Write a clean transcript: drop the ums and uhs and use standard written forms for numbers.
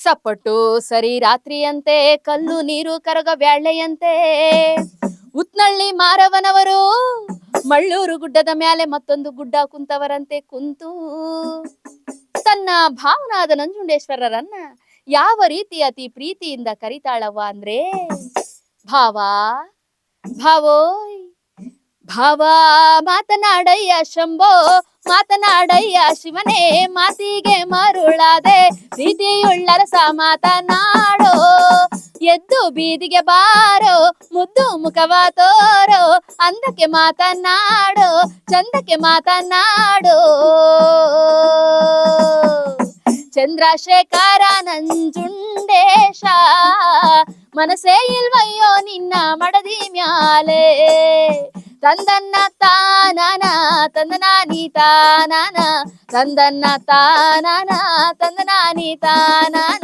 ಸಪ್ಪಟ್ಟು ಸರಿ ರಾತ್ರಿಯಂತೆ ಕಲ್ಲು ನೀರು ಕರಗ ಬ್ಯಾಳ್ಳೆಯಂತೆ ಉತ್ನಳ್ಳಿ ಮಾರವನವರು ಮಳ್ಳೂರು ಗುಡ್ಡದ ಮ್ಯಾಲೆ ಮತ್ತೊಂದು ಗುಡ್ಡ ಕುಂತವರಂತೆ ಕುಂತು ತನ್ನ ಭಾವನಾದ ನಂಜುಂಡೇಶ್ವರರನ್ನ ಯಾವ ರೀತಿ ಅತಿ ಪ್ರೀತಿಯಿಂದ ಕರಿತಾಳವ್ವ ಅಂದ್ರೆ ಭಾವ ಭಾವೋಯ್ ಭಾವ ಮಾತನಾಡಯ್ಯ ಶಂಭೋ ಮಾತನಾಡಯ್ಯ ಶಿವನೇ ಮಾತಿಗೆ ಮರುಳಾದೆ ಪ್ರೀತಿಯುಳ್ಳರಸ ಮಾತನಾಡೋ ಎದ್ದು ಬೀದಿಗೆ ಬಾರೋ ಮುದ್ದು ಮುಖವ ತೋರೋ ಅಂದಕ್ಕೆ ಮಾತನಾಡೋ ಚಂದಕ್ಕೆ ಮಾತನಾಡೋ ಚಂದ್ರಶೇಖರ ನಂಜುಂಡೇಶ ಮನಸೇ ಇಲ್ವಯ್ಯೋ ನಿನ್ನ ಮಡದಿ ಮ್ಯಾಲೆ ತಂದನ್ನ ತಾನನ ತಂದನಾನಿ ತಾನನ ತಂದನ್ನ ತಾನನ ತಂದನಾನಿ ತಾನನ